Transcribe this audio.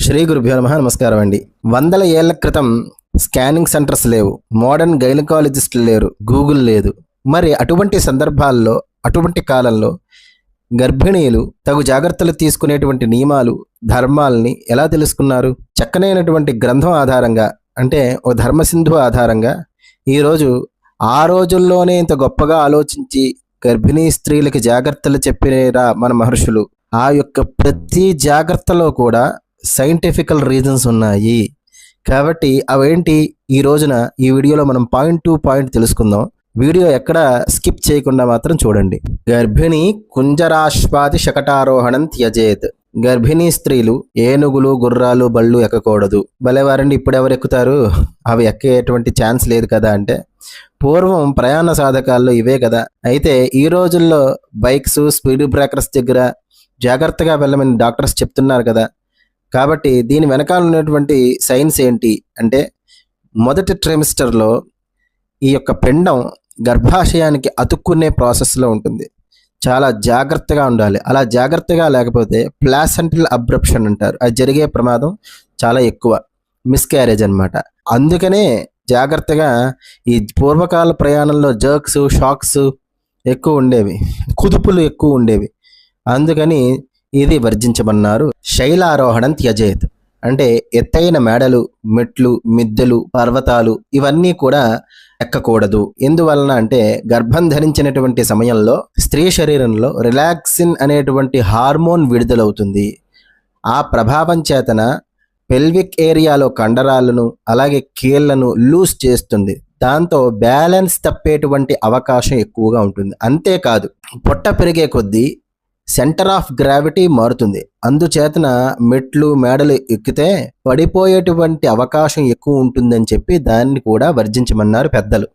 శ్రీ గురుభ్యో నమః. నమస్కారం అండి. వందల ఏళ్ల క్రితం స్కానింగ్ సెంటర్స్ లేవు, మోడర్న్ గైనకాలజిస్టులు లేరు, గూగుల్ లేదు. మరి అటువంటి సందర్భాల్లో, అటువంటి కాలంలో గర్భిణీలు తగు జాగ్రత్తలు తీసుకునేటువంటి నియమాలు, ధర్మాల్ని ఎలా తెలుసుకున్నారు? చక్కనైనటువంటి గ్రంథం ఆధారంగా, అంటే ఓ ధర్మసింధు ఆధారంగా ఈరోజు ఆ రోజుల్లోనే ఇంత గొప్పగా ఆలోచించి గర్భిణీ స్త్రీలకి జాగ్రత్తలు చెప్పిరా మన మహర్షులు. ఆ యొక్క ప్రతి జాగ్రత్తలో కూడా సైంటిఫికల్ రీజన్స్ ఉన్నాయి. కాబట్టి అవేంటి ఈ రోజున ఈ వీడియోలో మనం పాయింట్ టు పాయింట్ తెలుసుకుందాం. వీడియో ఎక్కడ స్కిప్ చేయకుండా మాత్రం చూడండి. గర్భిణి కుంజరాశ్వాది శకటారోహణం త్యజేత్. గర్భిణీ స్త్రీలు ఏనుగులు, గుర్రాలు, బళ్ళు ఎక్కకూడదు. భలేవారండి, ఇప్పుడు ఎవరు ఎక్కుతారు? అవి ఎక్కేటువంటి ఛాన్స్ లేదు కదా. అంటే పూర్వం ప్రయాణ సాధకాల్లో ఇవే కదా. అయితే ఈ రోజుల్లో బైక్స్, స్పీడ్ బ్రేకర్స్ దగ్గర జాగ్రత్తగా వెళ్ళమని డాక్టర్స్ చెప్తున్నారు కదా. కాబట్టి దీని వెనకాల ఉన్నటువంటి సైన్స్ ఏంటి అంటే, మొదటి ట్రైమిస్టర్లో ఈ యొక్క పిండం గర్భాశయానికి అతుక్కునే ప్రాసెస్లో ఉంటుంది. చాలా జాగ్రత్తగా ఉండాలి. అలా జాగ్రత్తగా లేకపోతే ప్లాసెంటల్ అబ్రప్షన్ అంటారు, అది జరిగే ప్రమాదం చాలా ఎక్కువ, మిస్క్యారేజ్ అన్నమాట. అందుకనే జాగ్రత్తగా ఈ పూర్వకాల ప్రయాణంలో జర్క్స్, షాక్స్ ఎక్కువ ఉండేవి, కుదుపులు ఎక్కువ ఉండేవి. అందుకని ఇది వర్జించమన్నారు. శైలారోహణం త్యజేత్ అంటే ఎత్తైన మేడలు, మెట్లు, మిద్దెలు, పర్వతాలు ఇవన్నీ కూడా ఎక్కకూడదు. ఎందువలన అంటే గర్భం ధరించినటువంటి సమయంలో స్త్రీ శరీరంలో రిలాక్సిన్ అనేటువంటి హార్మోన్ విడుదలవుతుంది. ఆ ప్రభావం చేతన పెల్విక్ ఏరియాలో కండరాలను, అలాగే కీళ్లను లూజ్ చేస్తుంది. దాంతో బ్యాలెన్స్ తప్పేటువంటి అవకాశం ఎక్కువగా ఉంటుంది. అంతేకాదు, పొట్ట పెరిగే కొద్దీ సెంటర్ ఆఫ్ గ్రావిటీ మారుతుంది. అందుచేతన మెట్లు, మేడలు ఎక్కితే పడిపోయేటువంటి అవకాశం ఎక్కువ ఉంటుందని చెప్పి దాన్ని కూడా వర్జించమన్నారు పెద్దలు.